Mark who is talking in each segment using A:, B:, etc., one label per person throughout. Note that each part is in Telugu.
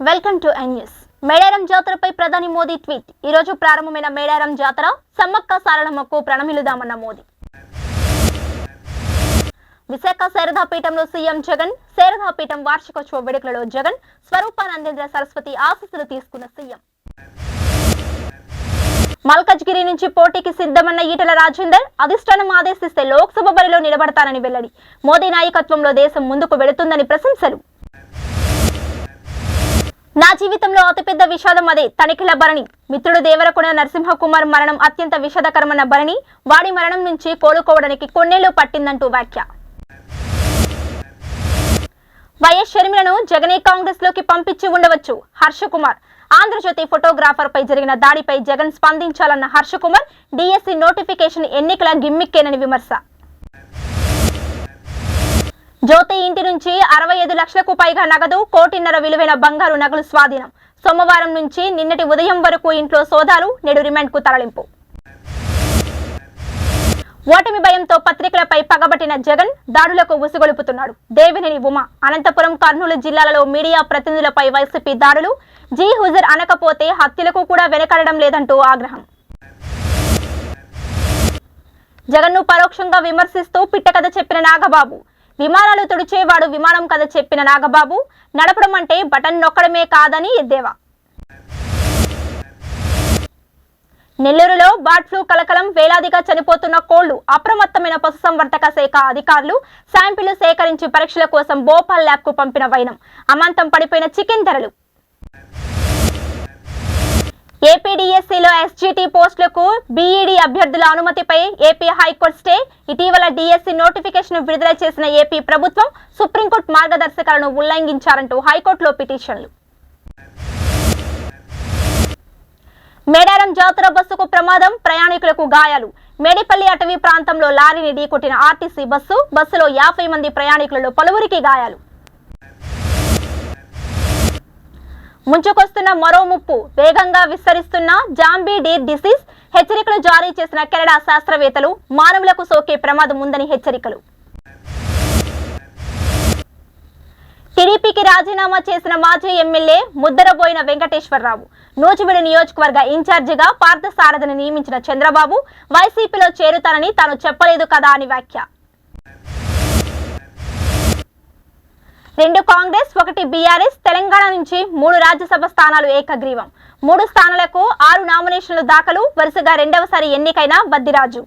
A: Welcome to N news. Medaram జాతరపై ప్రధాని మోదీ ట్వీట్. ఈ రోజు ప్రారంభమైన మేడారం జాతర సమ్మక్క సారలమ్మకు ప్రణమిలుదామన్న మోదీ. విశాఖ శారదాపీఠంలో సీఎం జగన్. శారదాపీఠం వార్షికోత్సవ వేడుకలలో జగన్ స్వరూపానందేంద్ర సరస్వతి ఆశీస్సులు తీసుకున్న సీఎం. మల్కజ్గిరి నుంచి పోటీకి సిద్ధమన్న ఈటెల రాజేందర్. అధిష్టానం ఆదేశిస్తే లోక్సభ బరిలో నిలబడతానని వెల్లడి. మోదీ నాయకత్వంలో దేశం ముందుకు వెళుతుందని ప్రశంసలు. నా జీవితంలో అతిపెద్ద విషాదం అదే. తనిఖీల భరణి. మిత్రుడు దేవరకొండ నరసింహకుమార్ మరణం అత్యంత విషాదకరమన్న భరణి. వాడి మరణం నుంచి కోలుకోవడానికి కొన్నేళ్లు పట్టిందంటూ వ్యాఖ్య. వైఎస్ షర్మిలను జగనే కాంగ్రెస్ లోకి పంపించి ఉండవచ్చు. హర్షకుమార్. ఆంధ్రజ్యోతి ఫోటోగ్రాఫర్ పై జరిగిన దాడిపై జగన్ స్పందించాలన్న హర్షకుమార్. డిఎస్సి నోటిఫికేషన్ ఎన్నికల గిమ్మిక్కేనని విమర్శ. జ్యోతి ఇంటి నుంచి 65 లక్షలకు పైగా నగదు, 1.5 కోటి విలువైన బంగారు నగలు స్వాధీనం. సోమవారం నుంచి నిన్నటి ఉదయం వరకు ఇంట్లో సోదాలు. నేడు రిమాండ్కు తరలింపు. ఓటమి భయంతో పత్రికలపై పగబట్టిన జగన్ దాడులకు ఉసుగొలుపుతున్నాడు. దేవినేని ఉమ. అనంతపురం, కర్నూలు జిల్లాలలో మీడియా ప్రతినిధులపై వైసీపీ దాడులు. జీ హుజర్ అనకపోతే హత్యలకు కూడా వెనకడడం లేదంటూ ఆగ్రహం. జగన్ను పరోక్షంగా విమర్శిస్తూ పిట్టకథ చెప్పిన నాగబాబు. విమానాలు తుడిచేవాడు విమానం కథ చెప్పిన నాగబాబు. నడపడం అంటే బటన్ నొక్కడమే కాదని ఎద్దేవా. నెల్లూరులో బర్డ్ ఫ్లూ కలకలం. వేలాదిగా చనిపోతున్న కోళ్లు. అప్రమత్తమైన పశుసంవర్ధక శాఖ అధికారులు శాంపిళ్లు సేకరించి పరీక్షల కోసం భోపాల్ ల్యాబ్ కు పంపిన వైనం. అమాంతం పడిపోయిన చికెన్ ధరలు. ఏపీడీఎస్సీలో ఎస్జీటీ పోస్టులకు బీఈడీ అభ్యర్థుల అనుమతిపై ఏపీ హైకోర్టు స్టే. ఇటీవల డిఎస్సీ నోటిఫికేషన్ విడుదల చేసిన ఏపీ ప్రభుత్వం సుప్రీంకోర్టు మార్గదర్శకాలను ఉల్లంఘించారంటూ హైకోర్టులో పిటిషన్లు. మేడారం జాతర బస్సుకు ప్రమాదం. ప్రయాణికులకు గాయాలు. మేడిపల్లి అటవీ ప్రాంతంలో లారీని ఢీకొట్టిన ఆర్టీసీ బస్సులో 50 మంది ప్రయాణికులలో పలువురికి గాయాలు. ముంచుకొస్తున్న మరో ముప్పు. వేగంగా విస్తరిస్తున్న జాంబీ డీర్ డిసీజ్. హెచ్చరికలు జారీ చేసిన కెనడా శాస్త్రవేత్తలు. మానవులకు సోకే ప్రమాదం ఉందని హెచ్చరికలు. టీడీపీకి రాజీనామా చేసిన మాజీ ఎమ్మెల్యే ముద్దరబోయిన వెంకటేశ్వరరావు. నూజివీడు నియోజకవర్గ ఇన్ఛార్జిగా పార్థసారథిని నియమించిన చంద్రబాబు వైసీపీలో చేరుతానని తాను చెప్పలేదు కదా అని వ్యాఖ్య. 2 కాంగ్రెస్, 1 బీఆర్ఎస్. తెలంగాణ నుంచి 3 రాజ్యసభ స్థానాలు ఏకగ్రీవం. 3 స్థానాలకు 6 నామినేషన్లు దాఖలు. వరుసగా రెండవసారి ఎన్నికైన బద్దిరాజు.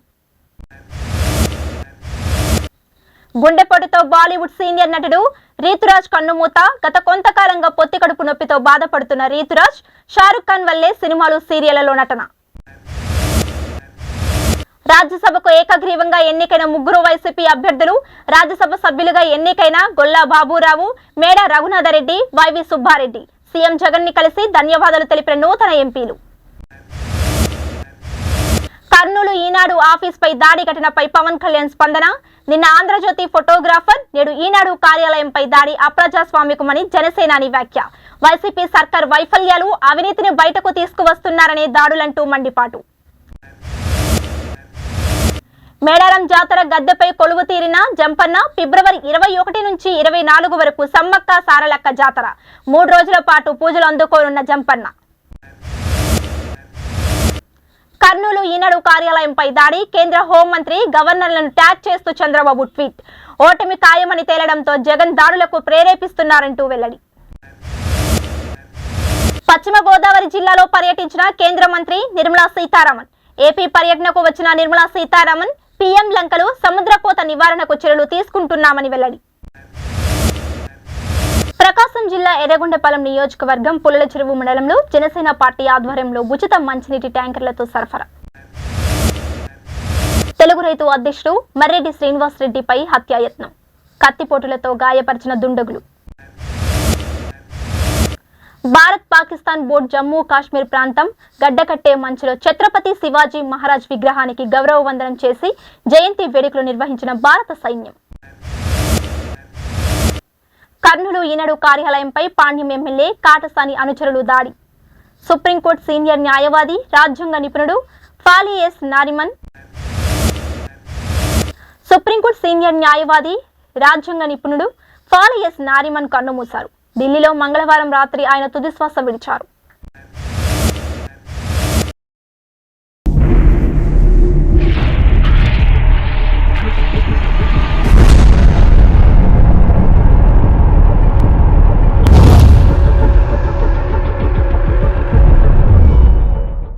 A: గుండెపోటుతో బాలీవుడ్ సీనియర్ నటుడు రీతురాజ్ కన్నుమూత. గత కొంతకాలంగా పొత్తికడుపు నొప్పితో బాధపడుతున్న రీతురాజ్ షారుఖ్ ఖాన్ వల్లే సినిమాలు, సీరియళ్లలో నటన. రాజ్యసభకు ఏకగ్రీవంగా ఎన్నికైన 3 వైసీపీ అభ్యర్థులు. రాజ్యసభ సభ్యులుగా ఎన్నికైన గొల్లా బాబురావు, మేడ రఘునాథరెడ్డి, వైవి సుబ్బారెడ్డి. సీఎం జగన్ ని కలిసి ధన్యవాదాలు తెలిపిన నూతన ఎంపీలు. కర్నూలు ఈనాడు ఆఫీస్ పై దాడి ఘటనపై పవన్ కళ్యాణ్ స్పందన. నిన్న ఆంధ్రజ్యోతి ఫోటోగ్రాఫర్, నేడు ఈనాడు కార్యాలయంపై దాడి అప్రజాస్వామికమని జనసేనాని వ్యాఖ్య. వైసీపీ సర్కార్ వైఫల్యాలు, అవినీతిని బయటకు తీసుకువస్తున్నారనే దాడులంటూ మండిపాటు. మేడారం జాతర గద్దెపై కొలువు తీరిన జంపన్న. ఫిబ్రవరి 21 నుంచి 24 వరకు సమ్మక్క సారలక్క జాతర. 3 రోజుల పాటు పూజలు అందుకోనున్న జంపన్న. కర్నూలు ఈనాడు కార్యాలయంపై దాడి. కేంద్ర హోంమంత్రి, గవర్నర్లను ట్యాగ్ చేస్తూ చంద్రబాబు ట్వీట్. ఓటమి ఖాయమని తేలడంతో జగన్ దాడులకు ప్రేరేపిస్తున్నారంటూ వెల్లడి. పశ్చిమ గోదావరి జిల్లాలో పర్యటించిన కేంద్ర మంత్రి నిర్మలా సీతారామన్. ఏపీ పర్యటనకు వచ్చిన నిర్మలా సీతారామన్ పీఎం లంకలు సముద్రకోత నివారణకు చర్యలు తీసుకుంటున్నామని వెల్లడి. ప్రకాశం జిల్లా ఎర్రగొండపాలెం నియోజకవర్గం పుల్లల చెరువు మండలంలో జనసేన పార్టీ ఆధ్వర్యంలో ఉచిత మంచినీటి ట్యాంకర్లతో సరఫరా. తెలుగు రైతు అధ్యక్షుడు మర్రెడ్డి శ్రీనివాసరెడ్డిపై హత్యాయత్నం. కత్తిపోటులతో గాయపరిచిన దుండగులు. భారత్ పాకిస్తాన్ బోర్డు జమ్మూ కాశ్మీర్ ప్రాంతం గడ్డకట్టే మంచులో ఛత్రపతి శివాజీ మహారాజ్ విగ్రహానికి గౌరవ వందనం చేసి జయంతి వేడుకలు నిర్వహించిన భారత సైన్యం. కర్నూలు ఈనాడు కార్యాలయంపై పాండ్యం ఎమ్మెల్యే కాటసాని అనుచరులు దాడి. సుప్రీంకోర్టు సీనియర్ న్యాయవాది, రాజ్యాంగ నిపుణుడు ఫాలి ఎస్ నారిమన్. సుప్రీంకోర్టు సీనియర్ న్యాయవాది, రాజ్యాంగ నిపుణుడు ఫాలి ఎస్ నారిమన్ కన్నుమూశారు. ఢిల్లీలో మంగళవారం రాత్రి ఆయన తుదిశ్వాస విడిచారు.